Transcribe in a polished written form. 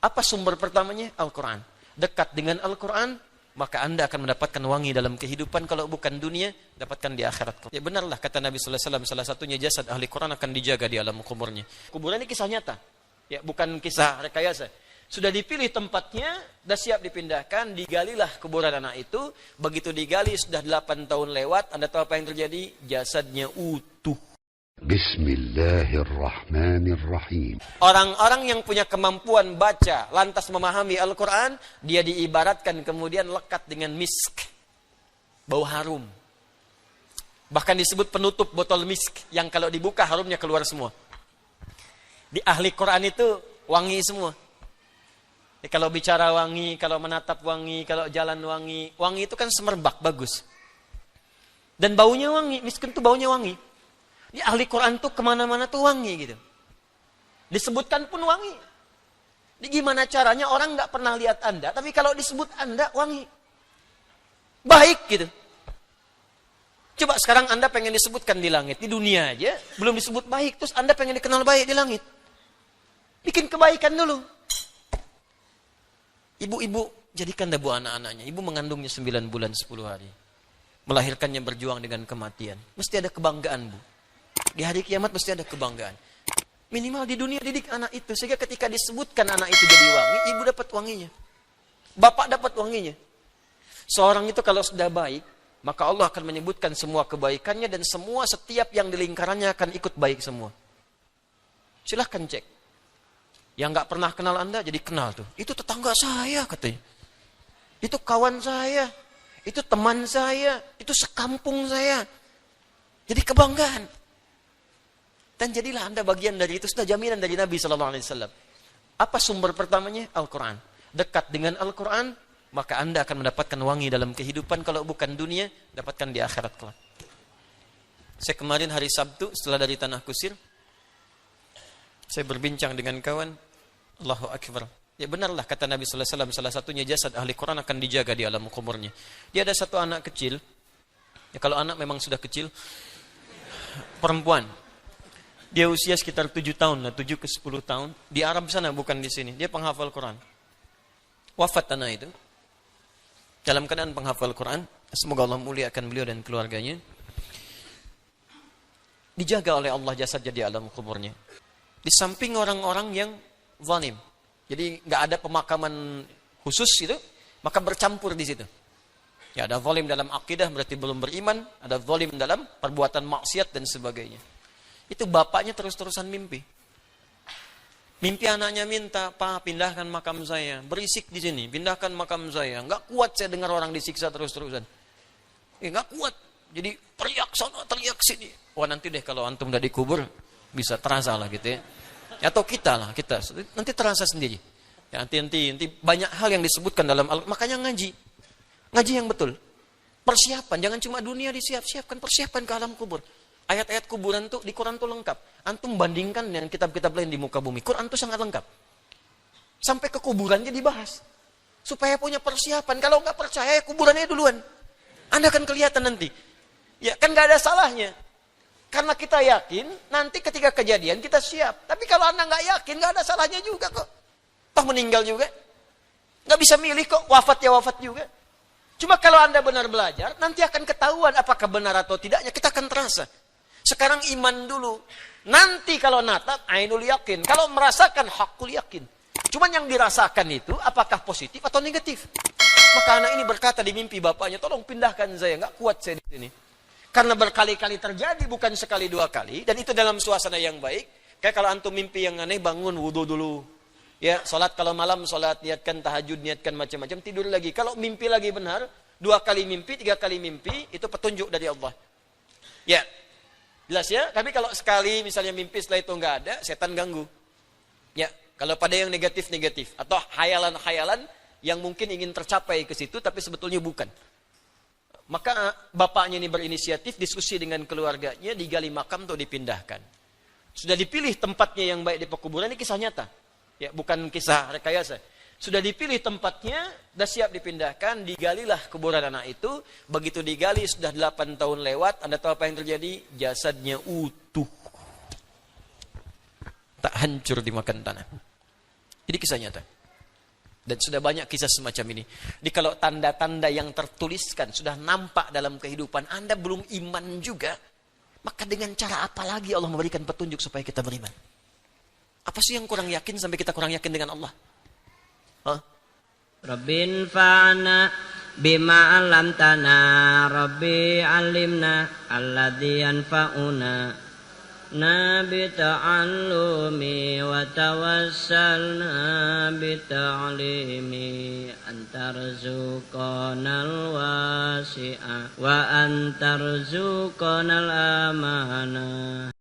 Apa sumber pertamanya? Al-Quran. Dekat dengan Al-Quran, maka Anda akan mendapatkan wangi dalam kehidupan. Kalau bukan dunia, dapatkan di akhirat. Ya benarlah kata Nabi sallallahu alaihi wasallam, salah satunya jasad ahli Quran akan dijaga di alam kuburnya. Kuburan ini kisah nyata. Ya, bukan kisah rekayasa. Sudah dipilih tempatnya, sudah siap dipindahkan, digalilah kuburan anak itu. Begitu digali, sudah 8 tahun lewat, Anda tahu apa yang terjadi? Jasadnya utuh. Bismillahirrahmanirrahim. Orang-orang yang punya kemampuan baca, lantas memahami Al-Quran, dia diibaratkan kemudian lekat dengan misk. Bau harum. Bahkan disebut penutup botol misk, yang kalau dibuka harumnya keluar semua. Di ahli Quran itu wangi semua. Kalau bicara wangi, kalau menatap wangi, kalau jalan wangi. Wangi itu kan semerbak, bagus. Dan baunya wangi, miskin itu baunya wangi. Di ahli Quran tuh kemana-mana tuh wangi gitu. Disebutkan pun wangi. Jadi gimana caranya orang nggak pernah lihat Anda, tapi kalau disebut Anda wangi. Baik gitu. Coba sekarang Anda pengen disebutkan di langit, di dunia aja, belum disebut baik, terus Anda pengen dikenal baik di langit. Bikin kebaikan dulu. Ibu-ibu, jadikan dabu anak-anaknya. Ibu mengandungnya 9 bulan 10 hari. Melahirkannya berjuang dengan kematian. Mesti ada kebanggaan, Bu. Di hari kiamat mesti ada kebanggaan. Minimal di dunia didik anak itu. Sehingga ketika disebutkan anak itu jadi wangi, ibu dapat wanginya. Bapak dapat wanginya. Seorang itu kalau sudah baik, maka Allah akan menyebutkan semua kebaikannya dan semua setiap yang di lingkarannya akan ikut baik semua. Silahkan cek. Yang nggak pernah kenal Anda jadi kenal tuh. Itu tetangga saya katanya. Itu kawan saya. Itu teman saya. Itu sekampung saya. Jadi kebanggaan. Dan jadilah Anda bagian dari itu. Sudah jaminan dari Nabi SAW. Apa sumber pertamanya? Al-Quran. Dekat dengan Al-Quran, maka Anda akan mendapatkan wangi dalam kehidupan. Kalau bukan dunia, dapatkan di akhirat kelak. Saya kemarin hari Sabtu, setelah dari Tanah Kusir, saya berbincang dengan kawan. Allahu Akbar. Ya benarlah kata Nabi SAW, salah satunya jasad ahli Quran akan dijaga di alam kuburnya. Dia ada satu anak kecil. Ya, kalau anak memang sudah kecil, perempuan. Dia usia sekitar 7 tahun, 7 ke 10 tahun. Di Arab sana, bukan di sini. Dia penghafal Quran. Wafat anak itu. Dalam keadaan penghafal Quran. Semoga Allah muliakan beliau dan keluarganya. Dijaga oleh Allah jasadnya di alam kuburnya. Di samping orang-orang yang zalim. Jadi nggak ada pemakaman khusus itu, maka bercampur di situ. Ya, ada zalim dalam akidah berarti belum beriman, ada zalim dalam perbuatan maksiat dan sebagainya. Itu bapaknya terus-terusan mimpi. Mimpi anaknya minta, "Pak, pindahkan makam saya. Berisik di sini, pindahkan makam saya. Nggak kuat saya dengar orang disiksa terus-terusan. Nggak kuat. Jadi teriak sana, teriak sini. Wah, nanti deh kalau antum udah dikubur bisa terasa lah gitu ya. Atau kita nanti terasa sendiri. Ya, nanti banyak hal yang disebutkan dalam makanya ngaji yang betul. Persiapan, jangan cuma dunia disiapkan, persiapan ke alam kubur. Ayat-ayat kuburan tuh di Quran tuh lengkap. Antum bandingkan dengan kitab-kitab lain di muka bumi. Quran tuh sangat lengkap. Sampai ke kuburannya dibahas. Supaya punya persiapan. Kalau nggak percaya, kuburannya duluan. Anda akan kelihatan nanti. Ya kan nggak ada salahnya. Karena kita yakin, nanti ketika kejadian kita siap. Tapi kalau Anda nggak yakin, nggak ada salahnya juga kok. Toh meninggal juga. Nggak bisa milih kok, wafat juga. Cuma kalau Anda benar belajar, nanti akan ketahuan apakah benar atau tidaknya. Kita akan terasa. Sekarang iman dulu. Nanti kalau natap, ainul yakin. Kalau merasakan, hakul yakin. Cuman yang dirasakan itu, apakah positif atau negatif. Maka anak ini berkata di mimpi bapaknya, "Tolong pindahkan saya, nggak kuat saya di sini." Karena berkali-kali terjadi, bukan sekali dua kali. Dan itu dalam suasana yang baik. Kayak kalau antum mimpi yang aneh, bangun, wudu dulu. Ya, sholat kalau malam, sholat, niatkan tahajud, niatkan macam-macam, tidur lagi. Kalau mimpi lagi benar, 2 kali mimpi, 3 kali mimpi, itu petunjuk dari Allah. Ya, jelas ya. Tapi kalau sekali misalnya mimpi setelah itu nggak ada, setan ganggu. Ya, kalau pada yang negatif-negatif. Atau khayalan-khayalan yang mungkin ingin tercapai ke situ, tapi sebetulnya bukan. Maka bapaknya ini berinisiatif, diskusi dengan keluarganya, digali makam atau dipindahkan. Sudah dipilih tempatnya yang baik di pekuburan, ini kisah nyata. Ya, bukan kisah rekayasa. Sudah dipilih tempatnya, sudah siap dipindahkan, digalilah kuburan anak itu. Begitu digali, sudah 8 tahun lewat, Anda tahu apa yang terjadi? Jasadnya utuh. Tak hancur dimakan tanah. Jadi kisah nyata. Dan sudah banyak kisah semacam ini. Jadi kalau tanda-tanda yang tertuliskan sudah nampak dalam kehidupan Anda belum iman juga, maka dengan cara apa lagi Allah memberikan petunjuk supaya kita beriman? Apa sih yang kurang yakin sampai kita kurang yakin dengan Allah? Hah? Rabbin fa'ana bima 'allamtana, Rabbi 'allimna alladzi yanfa'una. Bita'allumi wa tawassalna bita'limi antarzuqanal wasi'a wa antarzuqanal amana.